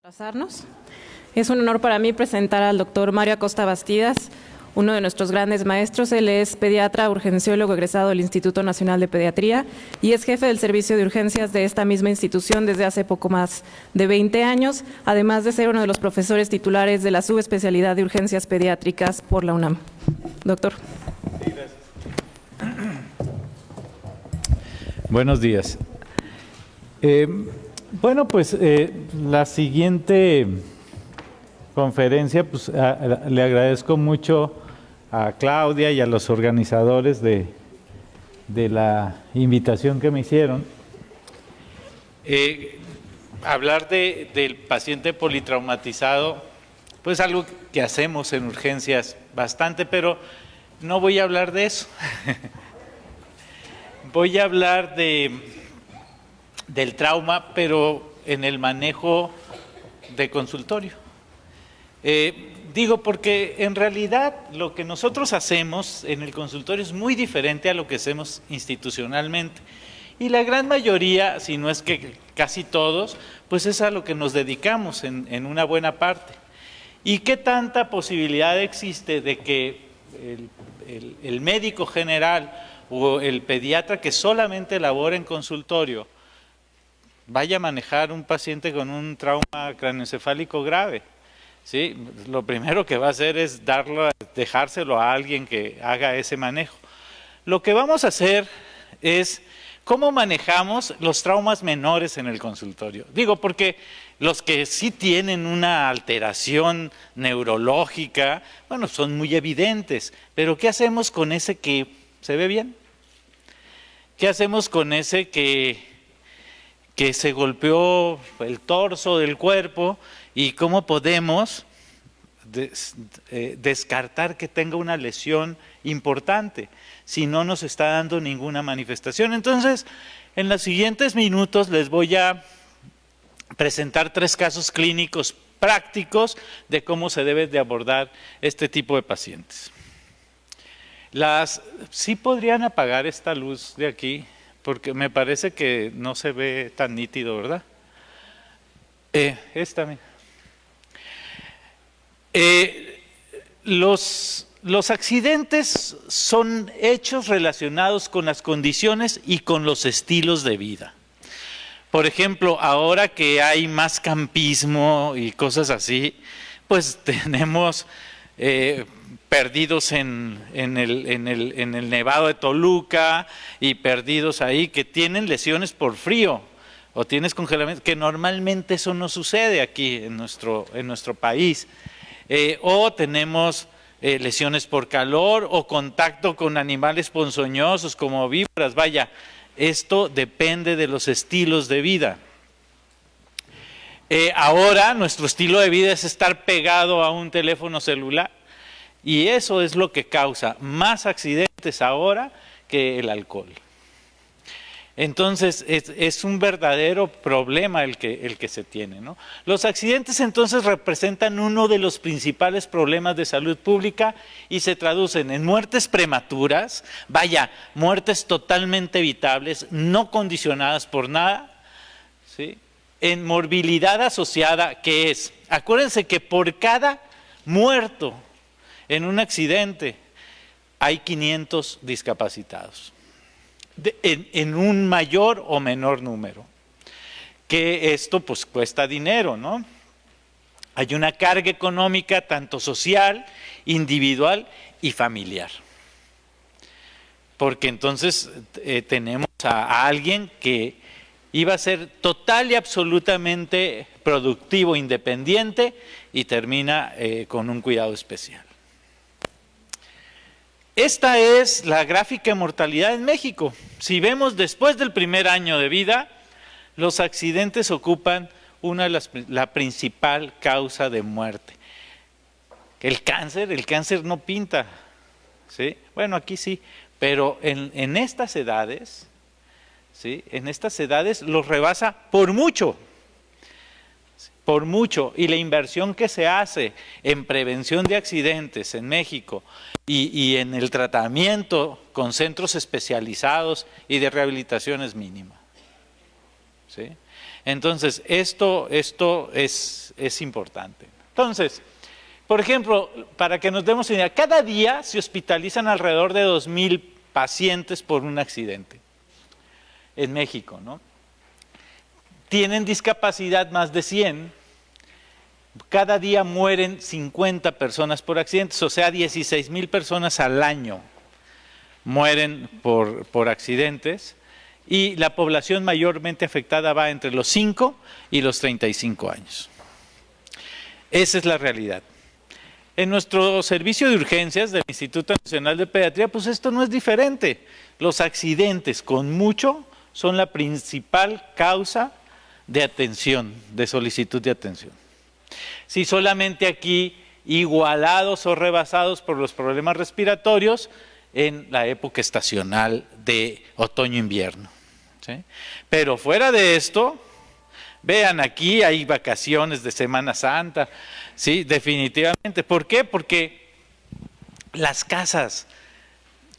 Pasarnos. Es un honor para mí presentar al doctor Mario Acosta Bastidas, uno de nuestros grandes maestros. Él es pediatra urgenciólogo egresado del Instituto Nacional de Pediatría y es jefe del servicio de urgencias de esta misma institución desde hace poco más de 20 años, además de ser uno de los profesores titulares de la subespecialidad de urgencias pediátricas por la UNAM. Doctor. Sí, gracias. Buenos días. Bueno, pues la siguiente conferencia, pues le agradezco mucho a Claudia y a los organizadores de la invitación que me hicieron. Hablar del paciente politraumatizado, pues algo que hacemos en urgencias bastante, pero no voy a hablar de eso. Voy a hablar del trauma, pero en el manejo de consultorio. Digo porque en realidad lo que nosotros hacemos en el consultorio es muy diferente a lo que hacemos institucionalmente. Y la gran mayoría, si no es que casi todos, pues es a lo que nos dedicamos en una buena parte. ¿Y qué tanta posibilidad existe de que el médico general o el pediatra que solamente labora en consultorio vaya a manejar un paciente con un trauma craneoencefálico grave? ¿Sí? Lo primero que va a hacer es dejárselo a alguien que haga ese manejo. Lo que vamos a hacer es cómo manejamos los traumas menores en el consultorio. Digo, porque los que sí tienen una alteración neurológica, bueno, son muy evidentes, pero ¿qué hacemos con ese que se ve bien? ¿Qué hacemos con ese que se golpeó el torso del cuerpo y cómo podemos descartar que tenga una lesión importante si no nos está dando ninguna manifestación? Entonces, en los siguientes minutos les voy a presentar 3 casos clínicos prácticos de cómo se debe de abordar este tipo de pacientes. ¿Sí podrían apagar esta luz de aquí? Porque me parece que no se ve tan nítido, ¿verdad? Esta. Los accidentes son hechos relacionados con las condiciones y con los estilos de vida. Por ejemplo, ahora que hay más campismo y cosas así, pues tenemos perdidos en el Nevado de Toluca y perdidos ahí que tienen lesiones por frío o tienes congelamiento, que normalmente eso no sucede aquí en nuestro país. O tenemos lesiones por calor o contacto con animales ponzoñosos como víboras. Vaya, esto depende de los estilos de vida. Ahora nuestro estilo de vida es estar pegado a un teléfono celular y eso es lo que causa más accidentes ahora que el alcohol. Entonces es un verdadero problema el que se tiene, ¿no? Los accidentes entonces representan uno de los principales problemas de salud pública y se traducen en muertes prematuras, vaya, muertes totalmente evitables, no condicionadas por nada, ¿sí? En morbilidad asociada, que es, acuérdense que por cada muerto en un accidente hay 500 discapacitados. En un mayor o menor número, que esto pues cuesta dinero, ¿no? Hay una carga económica tanto social, individual y familiar, porque entonces tenemos a alguien que iba a ser total y absolutamente productivo, independiente y termina con un cuidado especial. Esta es la gráfica de mortalidad en México. Si vemos después del primer año de vida, los accidentes ocupan la principal causa de muerte. El cáncer no pinta, ¿sí? Bueno, aquí sí, pero en estas edades, ¿sí? En estas edades los rebasa por mucho. Y la inversión que se hace en prevención de accidentes en México y en el tratamiento con centros especializados y de rehabilitación es mínima. ¿sí? Entonces, esto es importante. Entonces, por ejemplo, para que nos demos una idea, cada día se hospitalizan alrededor de 2,000 pacientes por un accidente en México, ¿no? Tienen discapacidad más de 100. Cada día mueren 50 personas por accidentes, o sea, 16,000 personas al año mueren por accidentes, y la población mayormente afectada va entre los 5 y los 35 años. Esa es la realidad. En nuestro servicio de urgencias del Instituto Nacional de Pediatría, pues esto no es diferente. Los accidentes, con mucho, son la principal causa de atención, de solicitud de atención. Si solamente aquí, igualados o rebasados por los problemas respiratorios en la época estacional de otoño-invierno, ¿sí? Pero fuera de esto, vean, aquí hay vacaciones de Semana Santa, sí, definitivamente. ¿Por qué? Porque las casas,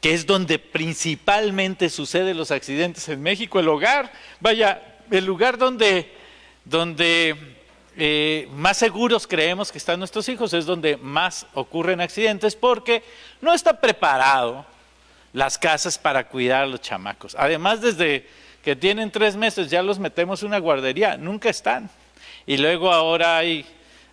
que es donde principalmente suceden los accidentes en México, el hogar, vaya, el lugar donde más seguros creemos que están nuestros hijos, es donde más ocurren accidentes, porque no está preparado las casas para cuidar a los chamacos. Además, desde que tienen 3 meses ya los metemos en una guardería, nunca están. Y luego ahora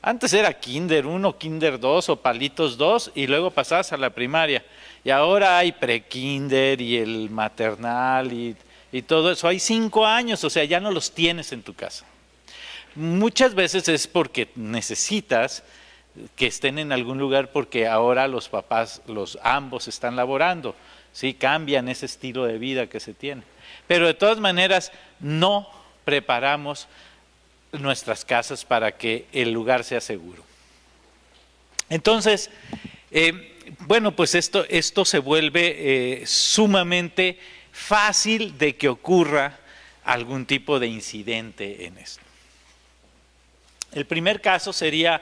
antes era Kinder 1, Kinder 2 o Palitos 2 y luego pasabas a la primaria. Y ahora hay pre-Kinder y el maternal y todo eso. Hay 5 años, o sea, ya no los tienes en tu casa. Muchas veces es porque necesitas que estén en algún lugar porque ahora los papás, ambos están laborando, ¿sí? Cambian ese estilo de vida que se tiene. Pero de todas maneras no preparamos nuestras casas para que el lugar sea seguro. Entonces, bueno, pues esto se vuelve sumamente fácil de que ocurra algún tipo de incidente en esto. El primer caso sería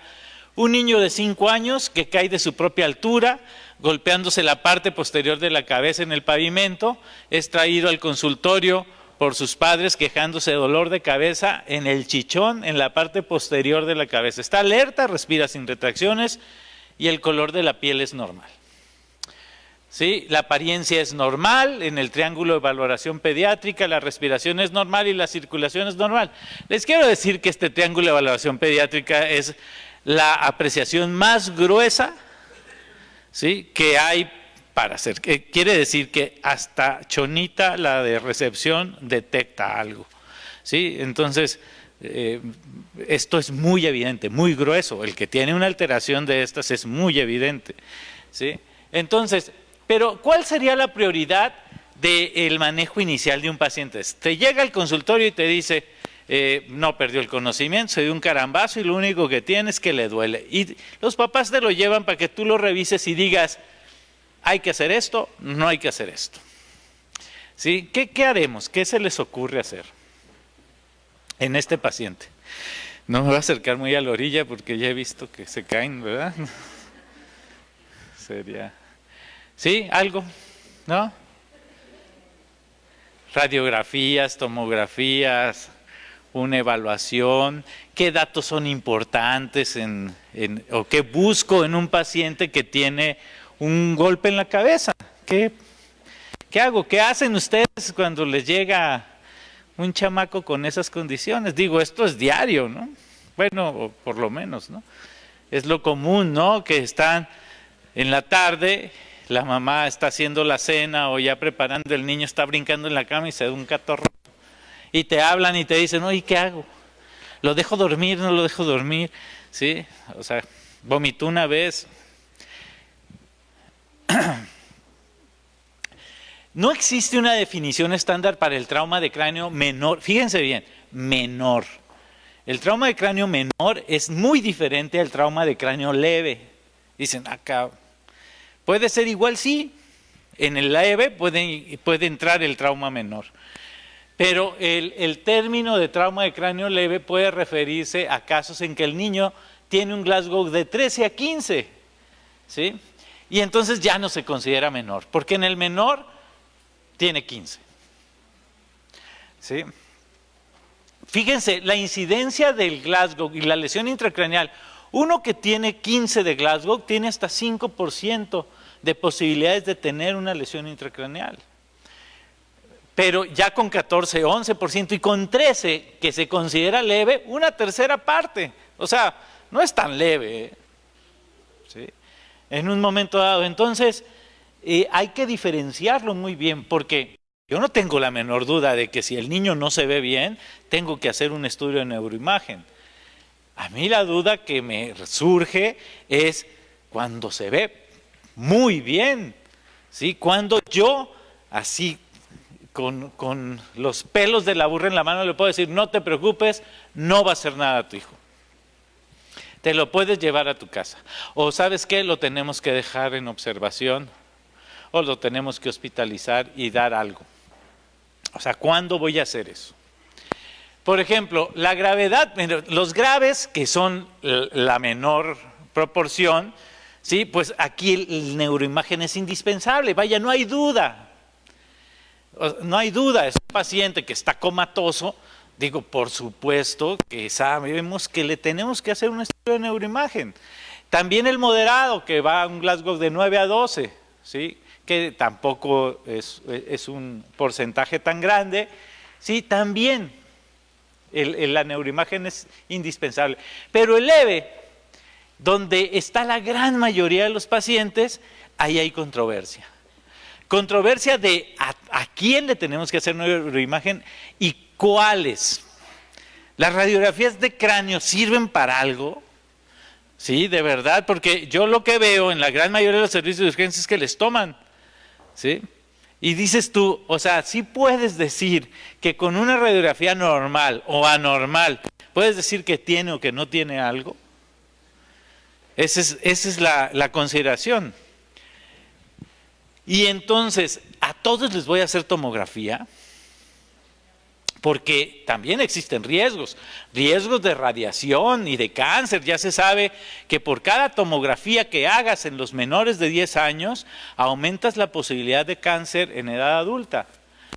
un niño de 5 años que cae de su propia altura, golpeándose la parte posterior de la cabeza en el pavimento, es traído al consultorio por sus padres quejándose de dolor de cabeza en el chichón, en la parte posterior de la cabeza. Está alerta, respira sin retracciones y el color de la piel es normal. ¿Sí? La apariencia es normal, en el triángulo de valoración pediátrica la respiración es normal y la circulación es normal. Les quiero decir que este triángulo de valoración pediátrica es la apreciación más gruesa, ¿sí?, que hay para hacer. Quiere decir que hasta Chonita, la de recepción, detecta algo, ¿sí? Entonces, esto es muy evidente, muy grueso. El que tiene una alteración de estas es muy evidente, ¿sí? Entonces, pero ¿cuál sería la prioridad del manejo inicial de un paciente? Te llega al consultorio y te dice, no perdió el conocimiento, se dio un carambazo y lo único que tiene es que le duele. Y los papás te lo llevan para que tú lo revises y digas, ¿hay que hacer esto? No hay que hacer esto. ¿Sí? ¿Qué haremos? ¿Qué se les ocurre hacer en este paciente? No me voy a acercar muy a la orilla porque ya he visto que se caen, ¿verdad? Sería... ¿Sí? ¿Algo? ¿No? Radiografías, tomografías, una evaluación, qué datos son importantes o qué busco en un paciente que tiene un golpe en la cabeza. ¿Qué hago? ¿Qué hacen ustedes cuando les llega un chamaco con esas condiciones? Digo, esto es diario, ¿no? Bueno, por lo menos, ¿no? Es lo común, ¿no? Que están en la tarde, la mamá está haciendo la cena o ya preparando, el niño está brincando en la cama y se da un catorro. Y te hablan y te dicen, oye, ¿qué hago? ¿Lo dejo dormir? ¿No lo dejo dormir? ¿Sí? O sea, vomitó una vez. No existe una definición estándar para el trauma de cráneo menor. Fíjense bien, menor. El trauma de cráneo menor es muy diferente al trauma de cráneo leve. Dicen, acá, puede ser igual, sí. En el leve puede entrar el trauma menor. Pero el término de trauma de cráneo leve puede referirse a casos en que el niño tiene un Glasgow de 13 a 15, ¿sí? Y entonces ya no se considera menor, porque en el menor tiene 15, ¿sí? Fíjense, la incidencia del Glasgow y la lesión intracraneal, uno que tiene 15 de Glasgow tiene hasta 5% de posibilidades de tener una lesión intracraneal. Pero ya con 14, 11% y con 13, que se considera leve, una tercera parte. O sea, no es tan leve, ¿eh? ¿Sí? En un momento dado. Entonces, hay que diferenciarlo muy bien, porque yo no tengo la menor duda de que si el niño no se ve bien, tengo que hacer un estudio de neuroimagen. A mí la duda que me surge es cuando se ve muy bien, ¿sí? Cuando yo, así, con los pelos de la burra en la mano, le puedo decir, no te preocupes, no va a hacer nada a tu hijo. Te lo puedes llevar a tu casa. O ¿sabes qué? Lo tenemos que dejar en observación, o lo tenemos que hospitalizar y dar algo. O sea, ¿cuándo voy a hacer eso? Por ejemplo, la gravedad, los graves, que son la menor proporción, ¿sí? Pues aquí el neuroimagen es indispensable, vaya, no hay duda. No hay duda, es un paciente que está comatoso, digo, por supuesto que sabemos que le tenemos que hacer un estudio de neuroimagen. También el moderado, que va a un Glasgow de 9 a 12, ¿sí? Que tampoco es un porcentaje tan grande, ¿sí? También la neuroimagen es indispensable. Pero el leve, donde está la gran mayoría de los pacientes, ahí hay controversia. Controversia de a quién le tenemos que hacer neuroimagen y cuáles. ¿Las radiografías de cráneo sirven para algo? Sí, de verdad, porque yo lo que veo en la gran mayoría de los servicios de urgencia es que les toman, ¿sí? Y dices tú, o sea, sí puedes decir que con una radiografía normal o anormal, puedes decir que tiene o que no tiene algo. Esa es la consideración. Y entonces, a todos les voy a hacer tomografía, porque también existen riesgos de radiación y de cáncer. Ya se sabe que por cada tomografía que hagas en los menores de 10 años, aumentas la posibilidad de cáncer en edad adulta,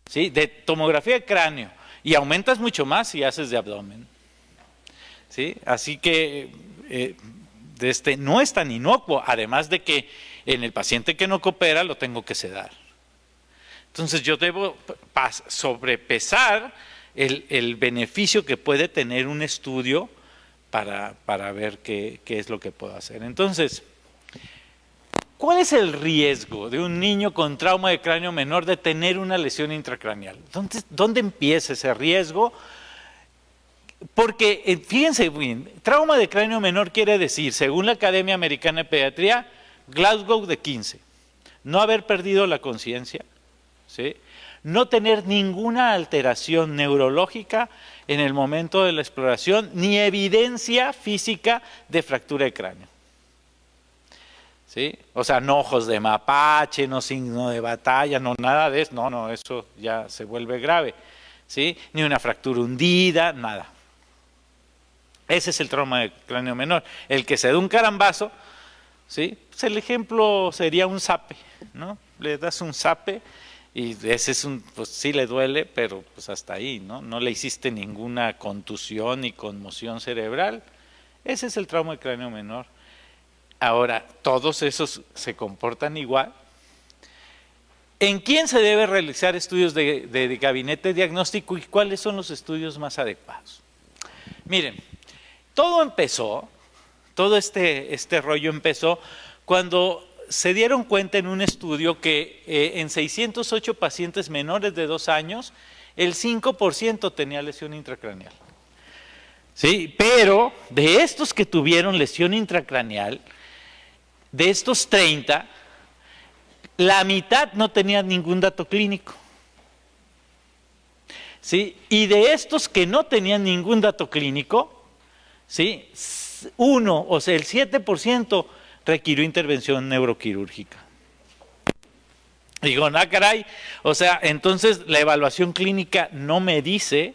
¿sí? De tomografía de cráneo, y aumentas mucho más si haces de abdomen, ¿sí? Así que no es tan inocuo, además de que en el paciente que no coopera lo tengo que sedar. Entonces yo debo sobrepesar el beneficio que puede tener un estudio para ver qué es lo que puedo hacer. Entonces, ¿cuál es el riesgo de un niño con trauma de cráneo menor de tener una lesión intracraneal? ¿Dónde empieza ese riesgo? Porque, fíjense bien, trauma de cráneo menor quiere decir, según la Academia Americana de Pediatría, Glasgow de 15, no haber perdido la conciencia, ¿sí? No tener ninguna alteración neurológica en el momento de la exploración, ni evidencia física de fractura de cráneo, ¿sí? O sea, no ojos de mapache, no signo de batalla, no nada de eso, no, eso ya se vuelve grave, ¿sí? Ni una fractura hundida, nada. Ese es el trauma de cráneo menor. El que se da un carambazo, ¿sí? Pues el ejemplo sería un zape, ¿no? Le das un zape y ese es pues sí le duele, pero pues hasta ahí, ¿no? No le hiciste ninguna contusión ni conmoción cerebral. Ese es el trauma de cráneo menor. Ahora, todos esos se comportan igual. ¿En quién se debe realizar estudios de gabinete diagnóstico y cuáles son los estudios más adecuados? Miren, todo este rollo empezó cuando se dieron cuenta en un estudio que en 608 pacientes menores de 2 años, el 5% tenía lesión intracraneal. ¿Sí? Pero de estos que tuvieron lesión intracraneal, de estos 30, la mitad no tenía ningún dato clínico. ¿Sí? Y de estos que no tenían ningún dato clínico, ¿sí? O sea, el 7% requirió intervención neuroquirúrgica. Digo, caray, o sea, entonces la evaluación clínica no me dice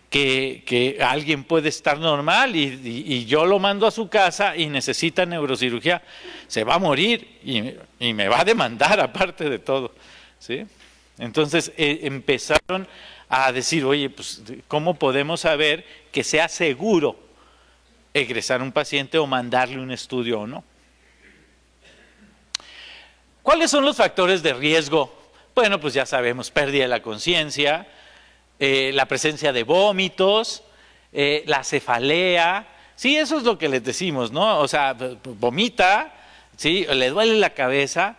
que alguien puede estar normal y yo lo mando a su casa y necesita neurocirugía, se va a morir y me va a demandar aparte de todo, ¿sí? Entonces empezaron a decir, oye, pues, ¿cómo podemos saber que sea seguro egresar un paciente o mandarle un estudio o no? ¿Cuáles son los factores de riesgo? Bueno, pues ya sabemos, pérdida de la conciencia, la presencia de vómitos, la cefalea. Sí, eso es lo que les decimos, ¿no? O sea, vomita, ¿sí? Le duele la cabeza,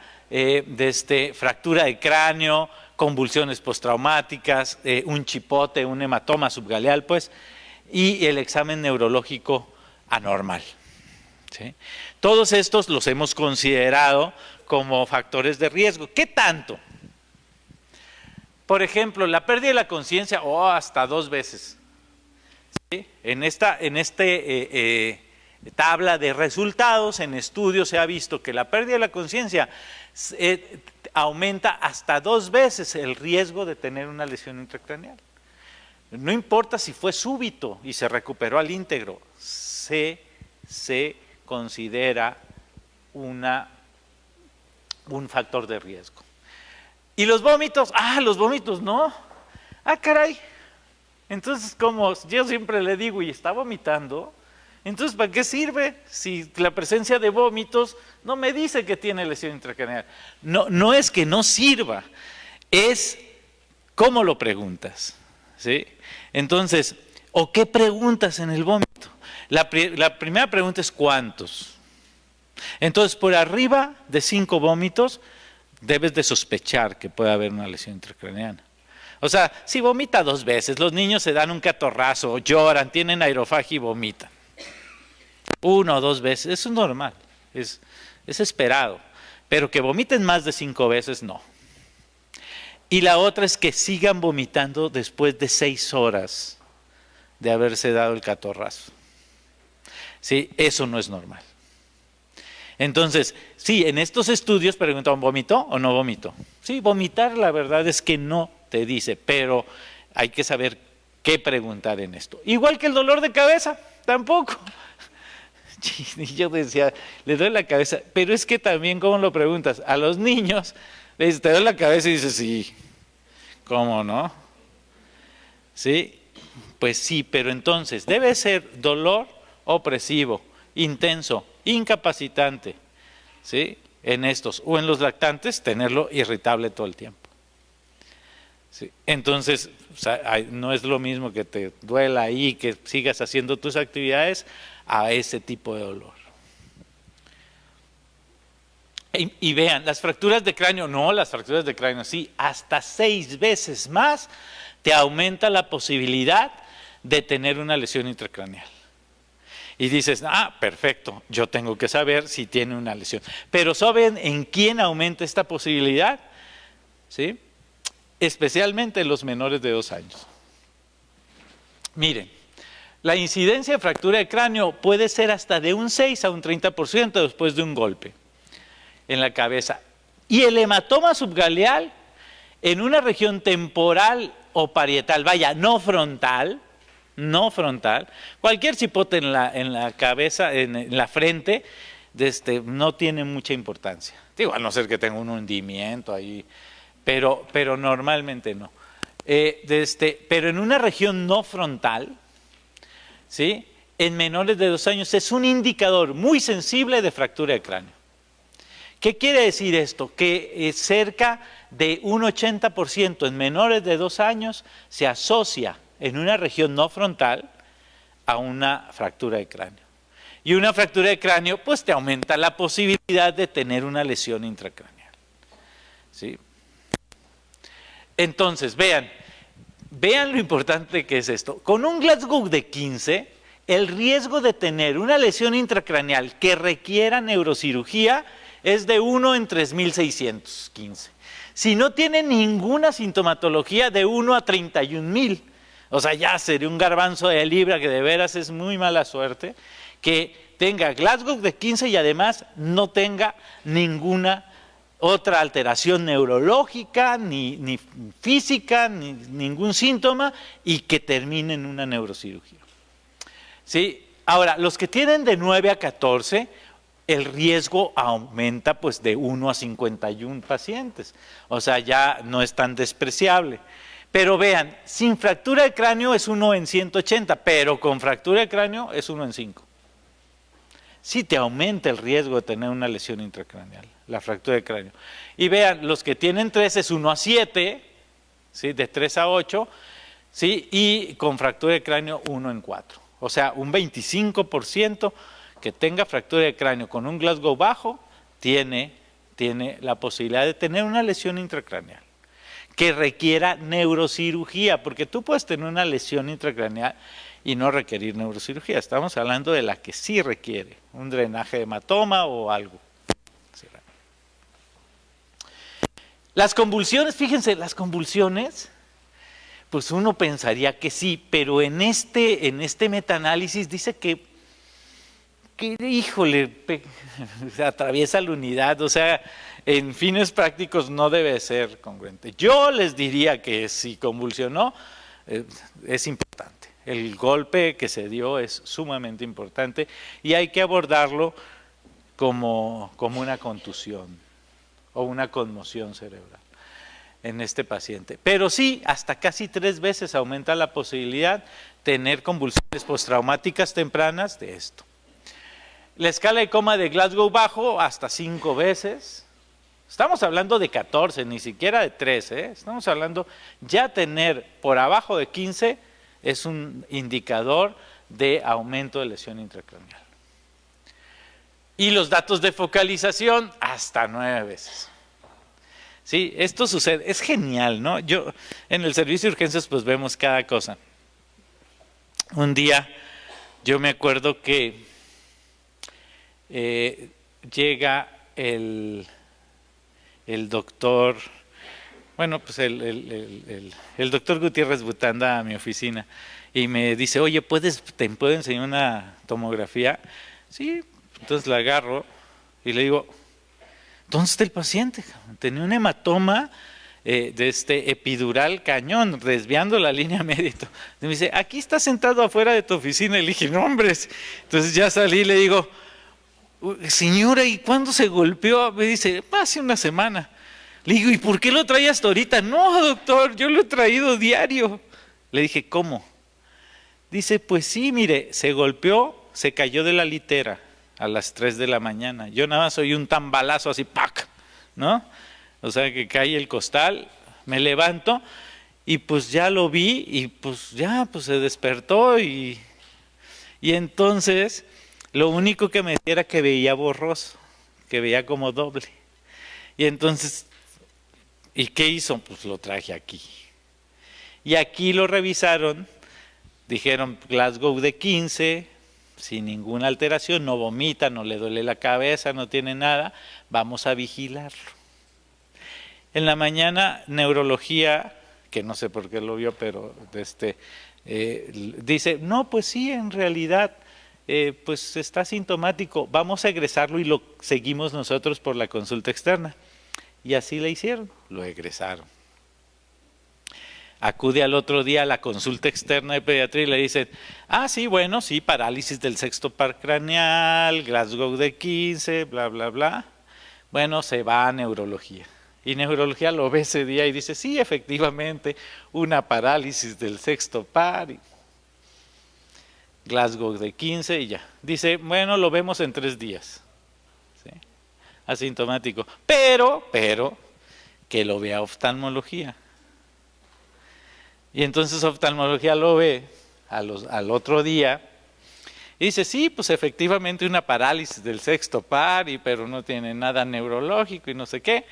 fractura de cráneo, convulsiones postraumáticas, un chipote, un hematoma subgaleal, pues, y el examen neurológico anormal, ¿sí? Todos estos los hemos considerado como factores de riesgo. ¿Qué tanto? Por ejemplo, la pérdida de la conciencia, hasta 2 veces. ¿Sí? En esta tabla de resultados, en estudios se ha visto que la pérdida de la conciencia aumenta hasta 2 veces el riesgo de tener una lesión intracraneal. No importa si fue súbito y se recuperó al íntegro, se considera un factor de riesgo. ¿Y los vómitos? Los vómitos no. Caray. Entonces, como yo siempre le digo, y está vomitando, entonces, ¿para qué sirve si la presencia de vómitos no me dice que tiene lesión intracraneal? No es que no sirva, es cómo lo preguntas, ¿sí? Entonces, ¿o qué preguntas en el vómito? La primera pregunta es ¿cuántos? Entonces, por arriba de 5 vómitos, debes de sospechar que puede haber una lesión intracraneana. O sea, si vomita 2 veces, los niños se dan un catorrazo, lloran, tienen aerofagia y vomitan. 1 o 2 veces, eso es normal, es esperado. Pero que vomiten más de 5 veces, no. Y la otra es que sigan vomitando después de 6 horas de haberse dado el catorrazo. Sí, eso no es normal. Entonces, sí, en estos estudios preguntan, ¿vomitó o no vomitó? Sí, vomitar la verdad es que no te dice, pero hay que saber qué preguntar en esto. Igual que el dolor de cabeza, tampoco. Y yo decía, le duele la cabeza, pero es que también, ¿cómo lo preguntas? A los niños, le dices, ¿te duele la cabeza? Y dices, sí, ¿cómo no? Sí, pues sí, pero entonces debe ser dolor opresivo, intenso, incapacitante, ¿sí? En estos, o en los lactantes, tenerlo irritable todo el tiempo. ¿Sí? Entonces, o sea, no es lo mismo que te duela ahí, que sigas haciendo tus actividades, a ese tipo de dolor. Y vean, las fracturas de cráneo, no, las fracturas de cráneo sí, hasta 6 veces más te aumenta la posibilidad de tener una lesión intracraneal. Y dices, perfecto, yo tengo que saber si tiene una lesión. Pero ¿saben en quién aumenta esta posibilidad? ¿Sí? Especialmente en los menores de 2 años. Miren, la incidencia de fractura de cráneo puede ser hasta de un 6 a un 30% después de un golpe en la cabeza. Y el hematoma subgaleal en una región temporal o parietal, vaya, no frontal, cualquier cipote en la cabeza, en la frente, no tiene mucha importancia. Digo, a no ser que tenga un hundimiento ahí, pero normalmente no. Pero en una región no frontal, ¿sí? En menores de 2 años es un indicador muy sensible de fractura de cráneo. ¿Qué quiere decir esto? Que cerca de un 80% en menores de 2 años se asocia en una región no frontal a una fractura de cráneo. Y una fractura de cráneo pues te aumenta la posibilidad de tener una lesión intracraneal. ¿Sí? Entonces, vean lo importante que es esto. Con un Glasgow de 15, el riesgo de tener una lesión intracraneal que requiera neurocirugía es de 1 en 3.615. Si no tiene ninguna sintomatología, de 1 a 31.000. O sea, ya sería un garbanzo de libra, que de veras es muy mala suerte, que tenga Glasgow de 15 y además no tenga ninguna otra alteración neurológica, ni física, ni ningún síntoma, y que termine en una neurocirugía. ¿Sí? Ahora, los que tienen de 9 a 14, el riesgo aumenta pues de 1 a 51 pacientes. O sea, ya no es tan despreciable. Pero vean, sin fractura de cráneo es 1 en 180, pero con fractura de cráneo es 1 en 5. Sí te aumenta el riesgo de tener una lesión intracraneal, la fractura de cráneo. Y vean, los que tienen 3 es 1 a 7, ¿sí? De 3 a 8, ¿sí? Y con fractura de cráneo 1 en 4. O sea, un 25% que tenga fractura de cráneo con un Glasgow bajo tiene la posibilidad de tener una lesión intracraneal que requiera neurocirugía, porque tú puedes tener una lesión intracraneal y no requerir neurocirugía. Estamos hablando de la que sí requiere un drenaje de hematoma o algo. Las convulsiones, fíjense, las convulsiones, pues uno pensaría que sí, pero en este metaanálisis dice que híjole, se atraviesa la unidad, o sea, en fines prácticos no debe ser congruente. Yo les diría que si convulsionó, es importante. El golpe que se dio es sumamente importante y hay que abordarlo como una contusión o una conmoción cerebral en este paciente. Pero sí, hasta casi 3 veces aumenta la posibilidad de tener convulsiones postraumáticas tempranas de esto. La escala de coma de Glasgow bajo hasta 5 veces. Estamos hablando de 14, ni siquiera de 13. Estamos hablando, ya tener por abajo de 15 es un indicador de aumento de lesión intracraneal. Y los datos de focalización hasta 9 veces. Sí, esto sucede, es genial, ¿no? Yo en el servicio de urgencias pues vemos cada cosa. Un día yo me acuerdo que llega el doctor, bueno, pues el doctor Gutiérrez Butanda a mi oficina y me dice, oye, ¿te puedo enseñar una tomografía? Sí, entonces la agarro y le digo, ¿dónde está el paciente? Tenía un hematoma de epidural cañón, desviando la línea media. Y me dice, aquí está sentado afuera de tu oficina. Y le dije, no, hombres. Entonces ya salí y le digo, señora, ¿y cuándo se golpeó? Me dice, hace una semana. Le digo, ¿y por qué lo trae hasta ahorita? No, doctor, yo lo he traído diario. Le dije, ¿cómo? Dice, pues sí, mire, se golpeó, se cayó de la litera a las 3 de la mañana. Yo nada más oí un tambalazo así, ¡pac! ¿No? O sea, que cae el costal, me levanto y pues ya lo vi y pues ya, pues se despertó y entonces lo único que me decía era que veía borroso, que veía como doble. Y entonces, ¿y qué hizo? Pues lo traje aquí. Y aquí lo revisaron, dijeron Glasgow de 15, sin ninguna alteración, no vomita, no le duele la cabeza, no tiene nada, vamos a vigilarlo. En la mañana, neurología, que no sé por qué lo vio, pero dice, no, pues sí, en realidad, pues está sintomático, vamos a egresarlo y lo seguimos nosotros por la consulta externa. Y así le hicieron, lo egresaron. Acude al otro día a la consulta externa de pediatría y le dicen, sí, bueno, sí, parálisis del sexto par craneal, Glasgow de 15, bla, bla, bla. Bueno, se va a neurología. Y neurología lo ve ese día y dice, sí, efectivamente, una parálisis del sexto par, Glasgow de 15 y ya. Dice, bueno, lo vemos en 3 días. ¿Sí? Asintomático. Pero, que lo vea oftalmología. Y entonces oftalmología lo ve al otro día y dice, sí, pues efectivamente una parálisis del sexto par, pero no tiene nada neurológico y no sé qué.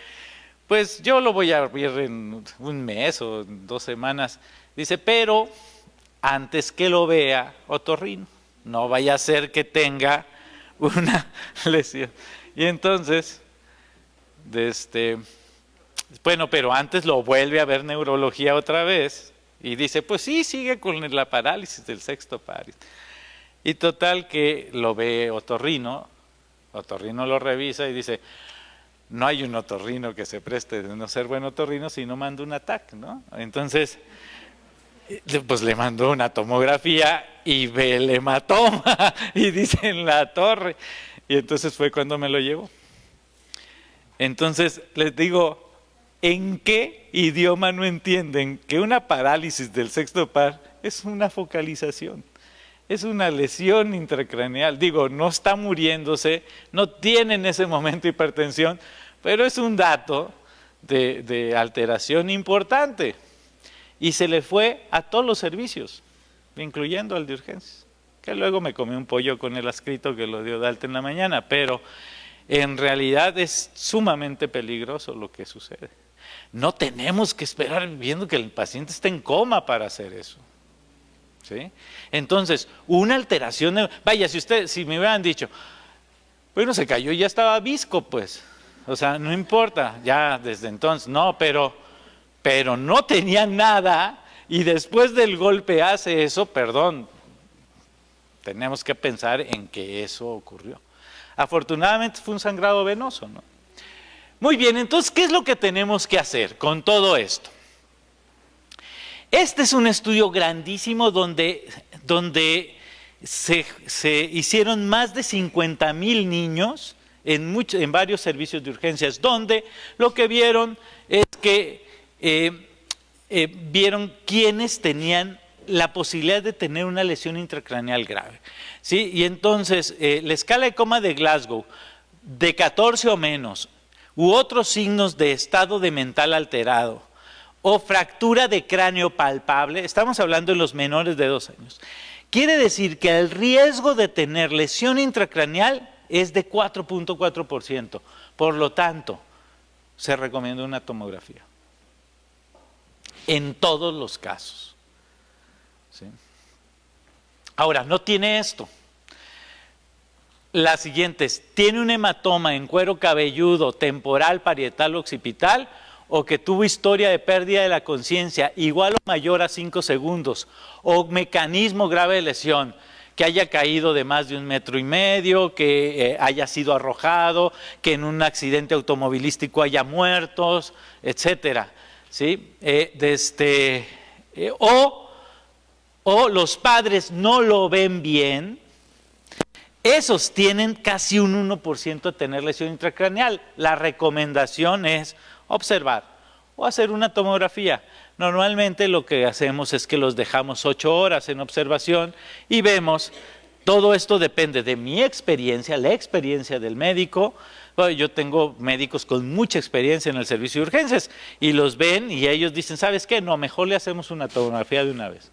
Pues yo lo voy a ver en 1 mes o en 2 semanas. Dice, pero antes que lo vea otorrino, no vaya a ser que tenga una lesión. Y entonces, bueno, pero antes lo vuelve a ver neurología otra vez. Y dice, pues sí, sigue con la parálisis del sexto par. Y total que lo ve otorrino lo revisa y dice, no hay un otorrino que se preste de no ser buen otorrino si no manda un ATAC, ¿no? Entonces, pues le mandó una tomografía y ve el hematoma y dice en la torre. Y entonces fue cuando me lo llevó. Entonces les digo, ¿En qué idioma no entienden que una parálisis del sexto par es una focalización? Es una lesión intracraneal. Digo, no está muriéndose, no tiene en ese momento hipertensión, pero es un dato de alteración importante. Y se le fue a todos los servicios, incluyendo al de urgencias, que luego me comí un pollo con el adscrito que lo dio de alta en la mañana, pero en realidad es sumamente peligroso lo que sucede. No tenemos que esperar viendo que el paciente esté en coma para hacer eso. ¿Sí? Entonces, una alteración, vaya, si me hubieran dicho, bueno, se cayó y ya estaba visco, pues, o sea, no importa, ya desde entonces, no, pero no tenía nada y después del golpe hace eso, perdón, tenemos que pensar en que eso ocurrió. Afortunadamente fue un sangrado venoso, ¿no? Muy bien, entonces, ¿qué es lo que tenemos que hacer con todo esto? Este es un estudio grandísimo donde se hicieron más de 50,000 niños en varios servicios de urgencias, donde lo que vieron es que vieron quiénes tenían la posibilidad de tener una lesión intracraneal grave. ¿Sí? Y entonces, la escala de coma de Glasgow, de 14 o menos, u otros signos de estado de mental alterado, o fractura de cráneo palpable, estamos hablando de los menores de 2 años, quiere decir que el riesgo de tener lesión intracraneal es de 4.4%. Por lo tanto, se recomienda una tomografía. En todos los casos. ¿Sí? Ahora, no tiene esto. Las siguientes, ¿tiene un hematoma en cuero cabelludo, temporal, parietal o occipital? O que tuvo historia de pérdida de la conciencia igual o mayor a 5 segundos, o mecanismo grave de lesión, que haya caído de más de 1,5 metros, que haya sido arrojado, que en un accidente automovilístico haya muertos, etcétera. ¿Sí? O los padres no lo ven bien, esos tienen casi un 1% de tener lesión intracraneal. La recomendación es observar o hacer una tomografía. Normalmente lo que hacemos es que los dejamos 8 horas en observación y vemos, todo esto depende de mi experiencia, la experiencia del médico. Bueno, yo tengo médicos con mucha experiencia en el servicio de urgencias y los ven y ellos dicen, ¿sabes qué? No, mejor le hacemos una tomografía de una vez.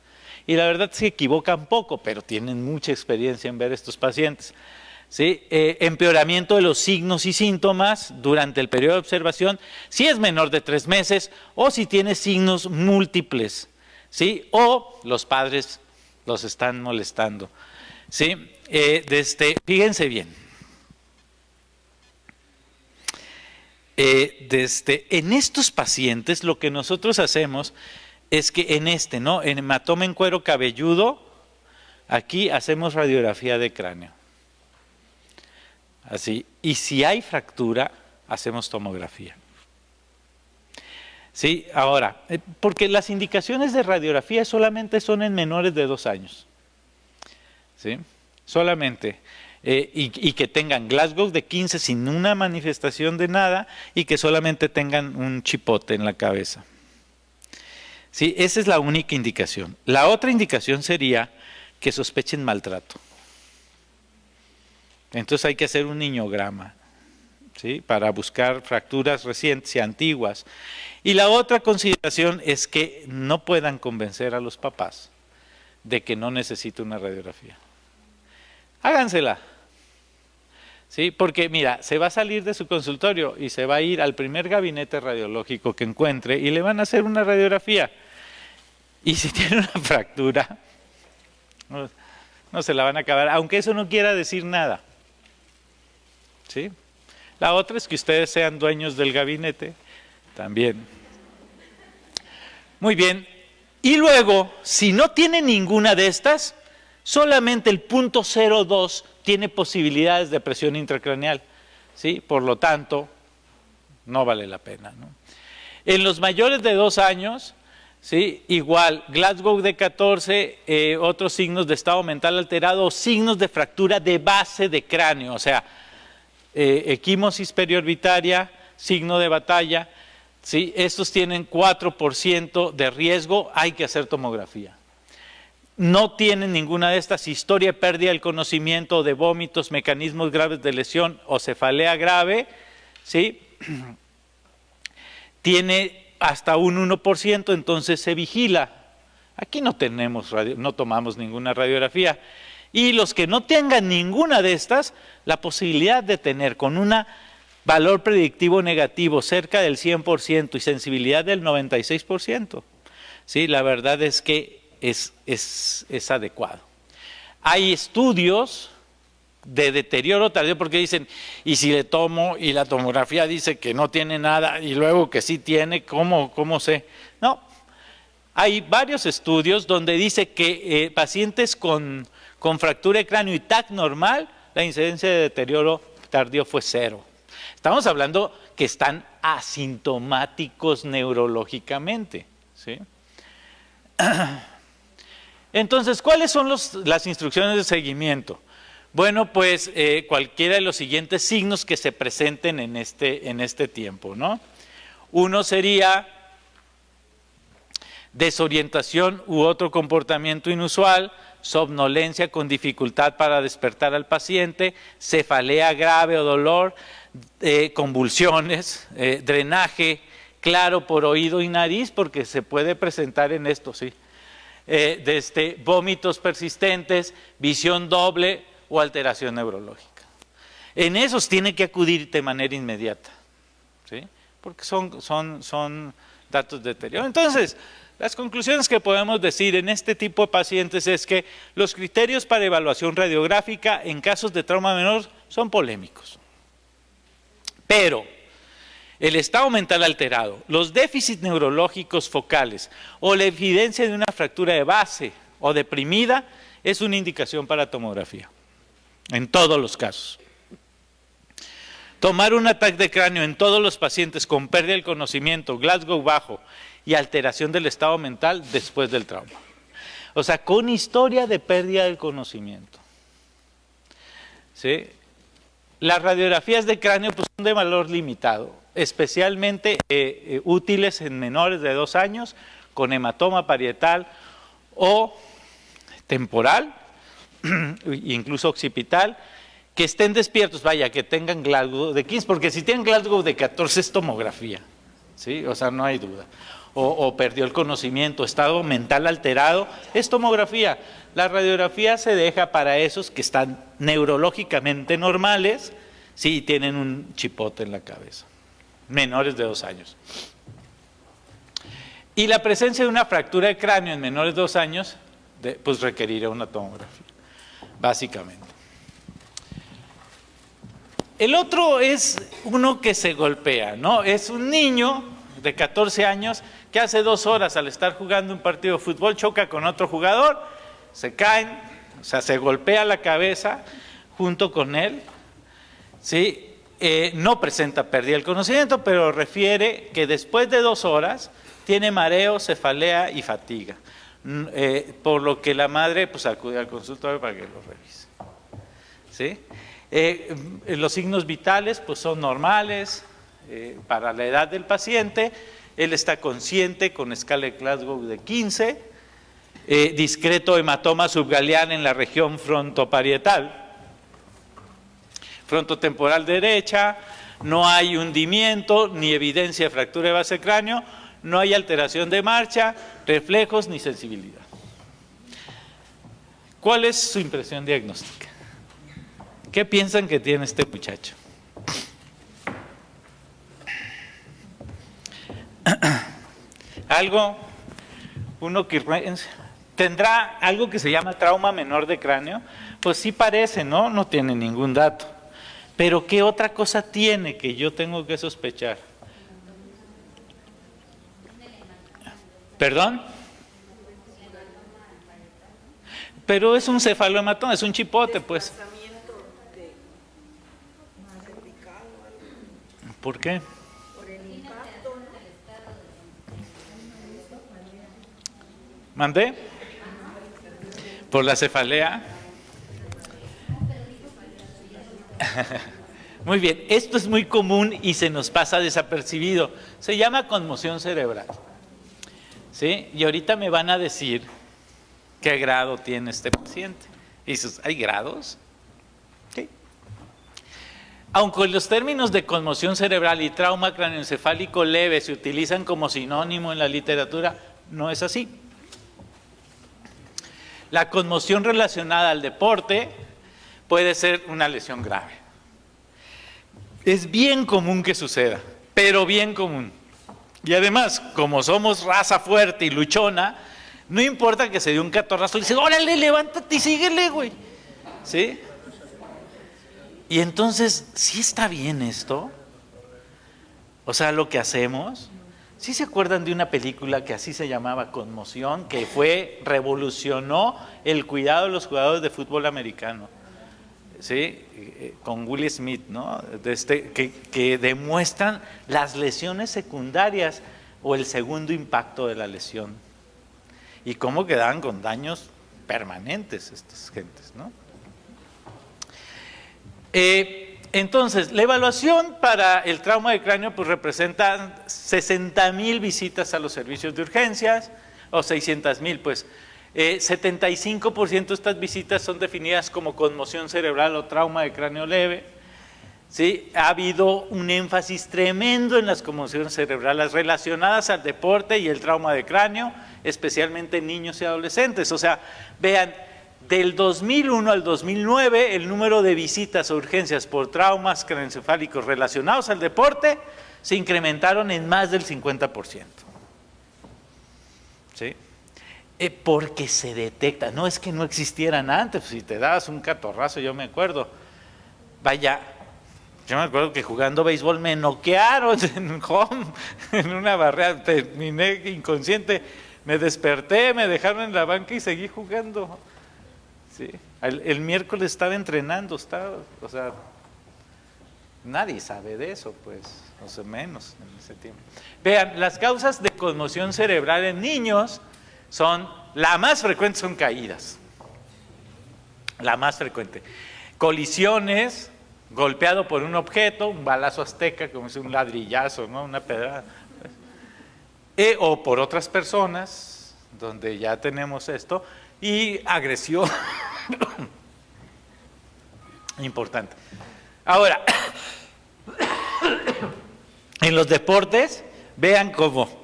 Y la verdad se equivocan poco, pero tienen mucha experiencia en ver estos pacientes. ¿Sí? Empeoramiento de los signos y síntomas durante el periodo de observación, si es menor de 3 meses o si tiene signos múltiples, ¿sí? O los padres los están molestando. ¿Sí? Fíjense bien. En estos pacientes lo que nosotros hacemos es que en en hematoma en cuero cabelludo, aquí hacemos radiografía de cráneo. Así, y si hay fractura, hacemos tomografía. Sí, ahora, porque las indicaciones de radiografía solamente son en menores de 2 años. ¿Sí? Solamente. Y que tengan Glasgow de 15 sin una manifestación de nada y que solamente tengan un chipote en la cabeza. Sí, esa es la única indicación. La otra indicación sería que sospechen maltrato. Entonces hay que hacer un niñograma, ¿sí? Para buscar fracturas recientes y antiguas. Y la otra consideración es que no puedan convencer a los papás de que no necesita una radiografía. Hágansela. ¿Sí? Porque mira, se va a salir de su consultorio y se va a ir al primer gabinete radiológico que encuentre y le van a hacer una radiografía. Y si tiene una fractura, no se la van a acabar, aunque eso no quiera decir nada. ¿Sí? La otra es que ustedes sean dueños del gabinete también. Muy bien. Y luego, si no tiene ninguna de estas, solamente el 0.02 tiene posibilidades de presión intracraneal. ¿Sí? Por lo tanto, no vale la pena, ¿no? En los mayores de 2 años, ¿sí? Igual, Glasgow de 14, otros signos de estado mental alterado, signos de fractura de base de cráneo, o sea, equimosis periorbitaria, signo de batalla, ¿sí? Estos tienen 4% de riesgo, hay que hacer tomografía. No tienen ninguna de estas, historia de pérdida del conocimiento, de vómitos, mecanismos graves de lesión o cefalea grave, ¿sí? Tiene hasta un 1%, entonces se vigila. Aquí no tomamos ninguna radiografía. Y los que no tengan ninguna de estas, la posibilidad de tener con un valor predictivo negativo cerca del 100% y sensibilidad del 96%, ¿sí? La verdad es que es adecuado. Hay estudios de deterioro tardío porque dicen, y si le tomo y la tomografía dice que no tiene nada y luego que sí tiene, ¿cómo sé? No, hay varios estudios donde dice que pacientes con fractura de cráneo y TAC normal, la incidencia de deterioro tardío fue 0. Estamos hablando que están asintomáticos neurológicamente, ¿sí? Entonces, ¿cuáles son las instrucciones de seguimiento? Bueno, pues cualquiera de los siguientes signos que se presenten en este tiempo, ¿no? Uno sería desorientación u otro comportamiento inusual, somnolencia con dificultad para despertar al paciente, cefalea grave o dolor, convulsiones, drenaje claro por oído y nariz, porque se puede presentar en esto, sí. Vómitos persistentes, visión doble o alteración neurológica. En esos tiene que acudir de manera inmediata, ¿sí? Porque son datos de deterioro. Entonces, las conclusiones que podemos decir en este tipo de pacientes es que los criterios para evaluación radiográfica en casos de trauma menor son polémicos. Pero el estado mental alterado, los déficits neurológicos focales o la evidencia de una fractura de base o deprimida es una indicación para tomografía, en todos los casos. Tomar un ataque de cráneo en todos los pacientes con pérdida del conocimiento, Glasgow bajo y alteración del estado mental después del trauma. O sea, con historia de pérdida del conocimiento, ¿sí? Las radiografías de cráneo pues, son de valor limitado, especialmente útiles en menores de 2 años con hematoma parietal o temporal, incluso occipital, que estén despiertos, vaya, que tengan Glasgow de 15, porque si tienen Glasgow de 14 es tomografía, ¿sí? O sea, no hay duda. O perdió el conocimiento, estado mental alterado, es tomografía. La radiografía se deja para esos que están neurológicamente normales, sí, tienen un chipote en la cabeza, menores de 2 años. Y la presencia de una fractura de cráneo en menores de 2 años, pues requerirá una tomografía, básicamente. El otro es uno que se golpea, ¿no? Es un niño de 14 años que hace 2 horas al estar jugando un partido de fútbol choca con otro jugador, se caen, o sea, se golpea la cabeza junto con él, ¿sí? No presenta pérdida del conocimiento, pero refiere que después de 2 horas tiene mareo, cefalea y fatiga, por lo que la madre pues acude al consultorio para que lo revise, ¿sí? Los signos vitales pues son normales para la edad del paciente. Él está consciente con escala de Glasgow de 15, discreto hematoma subgaleal en la región frontoparietal, frontotemporal derecha, no hay hundimiento ni evidencia de fractura de base de cráneo, no hay alteración de marcha, reflejos ni sensibilidad. ¿Cuál es su impresión diagnóstica? ¿Qué piensan que tiene este muchacho? Uno que tendrá algo que se llama trauma menor de cráneo, pues sí parece, ¿no? No tiene ningún dato. Pero ¿qué otra cosa tiene que yo tengo que sospechar? ¿Perdón? Pero es un cefalohematoma, es un chipote, pues. ¿Por qué? ¿Mandé? ¿Por la cefalea? Muy bien, esto es muy común y se nos pasa desapercibido. Se llama conmoción cerebral. ¿Sí? Y ahorita me van a decir qué grado tiene este paciente. Y dices, ¿hay grados? ¿Sí? Aunque los términos de conmoción cerebral y trauma craneoencefálico leve se utilizan como sinónimo en la literatura, no es así. La conmoción relacionada al deporte puede ser una lesión grave. Es bien común que suceda, pero bien común. Y además, como somos raza fuerte y luchona, no importa que se dé un catorrazo y dice, órale, levántate y síguele, güey. ¿Sí? Y entonces, ¿sí está bien esto? O sea, lo que hacemos. ¿Sí se acuerdan de una película que así se llamaba Conmoción, que revolucionó el cuidado de los jugadores de fútbol americano? ¿Sí? Con Will Smith, ¿no? Que demuestran las lesiones secundarias o el segundo impacto de la lesión y cómo quedaban con daños permanentes estas gentes, ¿no? Entonces, la evaluación para el trauma de cráneo pues representa 60,000 visitas a los servicios de urgencias, o 600,000 pues. 75% de estas visitas son definidas como conmoción cerebral o trauma de cráneo leve. ¿Sí? Ha habido un énfasis tremendo en las conmociones cerebrales relacionadas al deporte y el trauma de cráneo, especialmente en niños y adolescentes. O sea, vean, del 2001 al 2009, el número de visitas a urgencias por traumas craneoencefálicos relacionados al deporte se incrementaron en más del 50%. ¿Sí? Porque se detecta, no es que no existieran antes, si te dabas un catorrazo, yo me acuerdo, vaya, yo me acuerdo que jugando béisbol me noquearon en home, en una barrera, terminé inconsciente, me desperté, me dejaron en la banca y seguí jugando. ¿Sí? El miércoles estaba entrenando, o sea, nadie sabe de eso, pues, o sea, menos en ese tiempo. Vean, las causas de conmoción cerebral en niños la más frecuente son caídas, la más frecuente. Colisiones, golpeado por un objeto, un balazo azteca, como es un ladrillazo, ¿no? Una pedrada. O por otras personas, donde ya tenemos esto, y agresión. Importante. Ahora, en los deportes, vean cómo.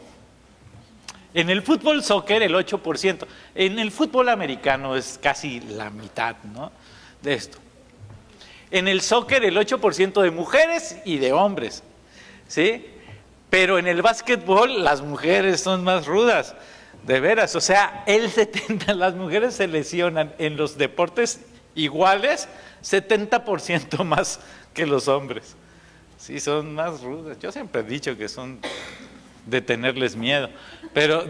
En el fútbol soccer el 8%, en el fútbol americano es casi la mitad, ¿no? De esto. En el soccer el 8% de mujeres y de hombres, ¿sí? Pero en el básquetbol las mujeres son más rudas, de veras, o sea, las mujeres se lesionan en los deportes iguales 70% más que los hombres. Sí, son más rudas. Yo siempre he dicho que son de tenerles miedo, pero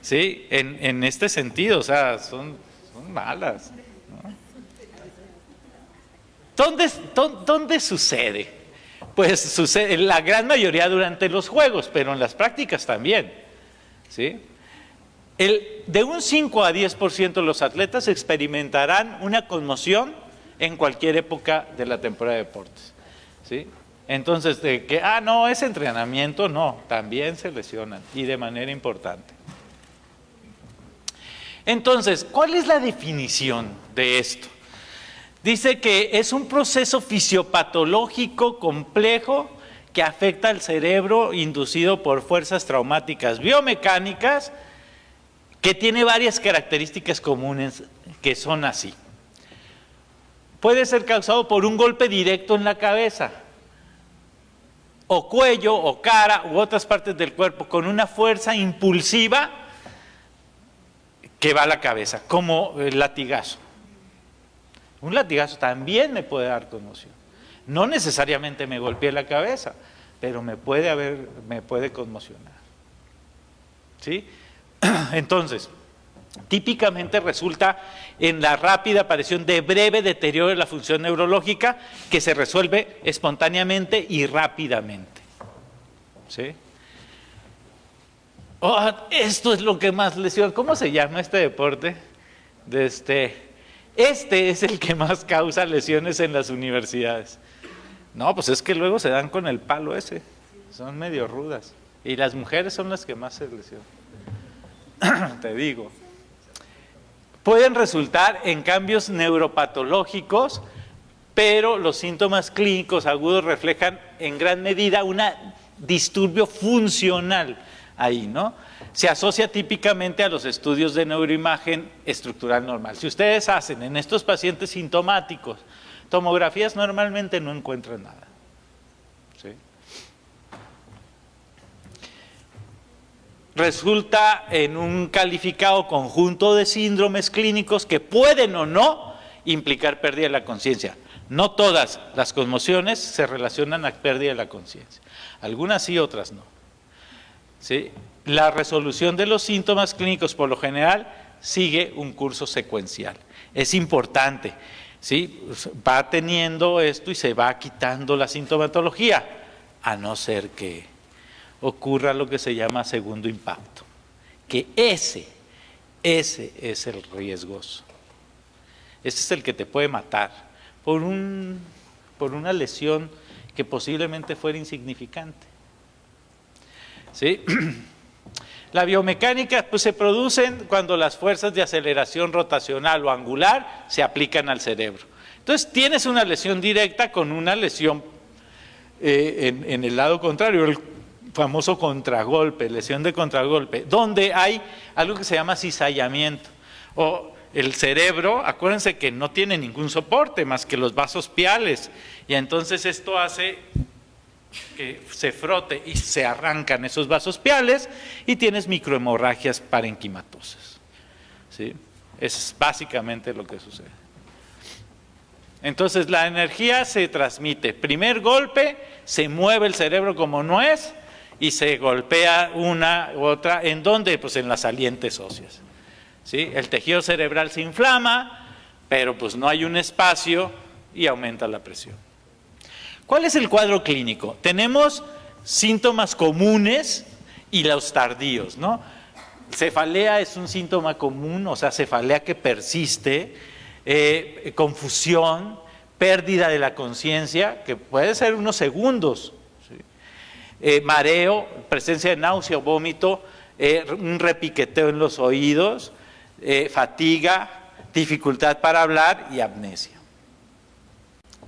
sí, en este sentido, o sea, son malas, ¿no? ¿Dónde sucede? Pues sucede en la gran mayoría durante los juegos, pero en las prácticas también, ¿sí? De un 5 a 10% de los atletas experimentarán una conmoción en cualquier época de la temporada de deportes, ¿sí? Entonces, no, es entrenamiento, no, también se lesionan y de manera importante. Entonces, ¿cuál es la definición de esto? Dice que es un proceso fisiopatológico complejo que afecta al cerebro inducido por fuerzas traumáticas biomecánicas que tiene varias características comunes que son así. Puede ser causado por un golpe directo en la cabeza, o cuello, o cara, u otras partes del cuerpo, con una fuerza impulsiva que va a la cabeza, como el latigazo. Un latigazo también me puede dar conmoción. No necesariamente me golpeé la cabeza, pero me puede conmocionar. ¿Sí? Entonces, típicamente resulta en la rápida aparición de breve deterioro de la función neurológica que se resuelve espontáneamente y rápidamente. ¿Sí? Esto es lo que más lesiona. ¿Cómo se llama este deporte? Este es el que más causa lesiones en las universidades. No, pues es que luego se dan con el palo ese, son medio rudas. Y las mujeres son las que más se lesionan. Te digo. Pueden resultar en cambios neuropatológicos, pero los síntomas clínicos agudos reflejan en gran medida un disturbio funcional ahí, ¿no? Se asocia típicamente a los estudios de neuroimagen estructural normal. Si ustedes hacen en estos pacientes sintomáticos tomografías, normalmente no encuentran nada. ¿Sí? Resulta en un calificado conjunto de síndromes clínicos que pueden o no implicar pérdida de la conciencia. No todas las conmociones se relacionan a pérdida de la conciencia. Algunas sí, otras no. ¿Sí? La resolución de los síntomas clínicos por lo general sigue un curso secuencial. Es importante, ¿sí? Va teniendo esto y se va quitando la sintomatología, a no ser que ocurra lo que se llama segundo impacto, que ese es el riesgoso. Ese es el que te puede matar por una lesión que posiblemente fuera insignificante. ¿Sí? La biomecánica pues, se producen cuando las fuerzas de aceleración rotacional o angular se aplican al cerebro. Entonces tienes una lesión directa con una lesión en el lado contrario, el famoso contragolpe, lesión de contragolpe, donde hay algo que se llama cizallamiento. O el cerebro, acuérdense que no tiene ningún soporte más que los vasos piales, y entonces esto hace que se frote y se arrancan esos vasos piales y tienes microhemorragias parenquimatosas. ¿Sí? Es básicamente lo que sucede. Entonces la energía se transmite. Primer golpe, se mueve el cerebro como nuez y se golpea una u otra. ¿En dónde? Pues en las salientes óseas. ¿Sí? El tejido cerebral se inflama, pero pues no hay un espacio y aumenta la presión. ¿Cuál es el cuadro clínico? Tenemos síntomas comunes y los tardíos, ¿no? Cefalea es un síntoma común, o sea, cefalea que persiste, confusión, pérdida de la conciencia, que puede ser unos segundos, ¿sí? Mareo, presencia de náusea o vómito, un repiqueteo en los oídos, fatiga, dificultad para hablar y amnesia.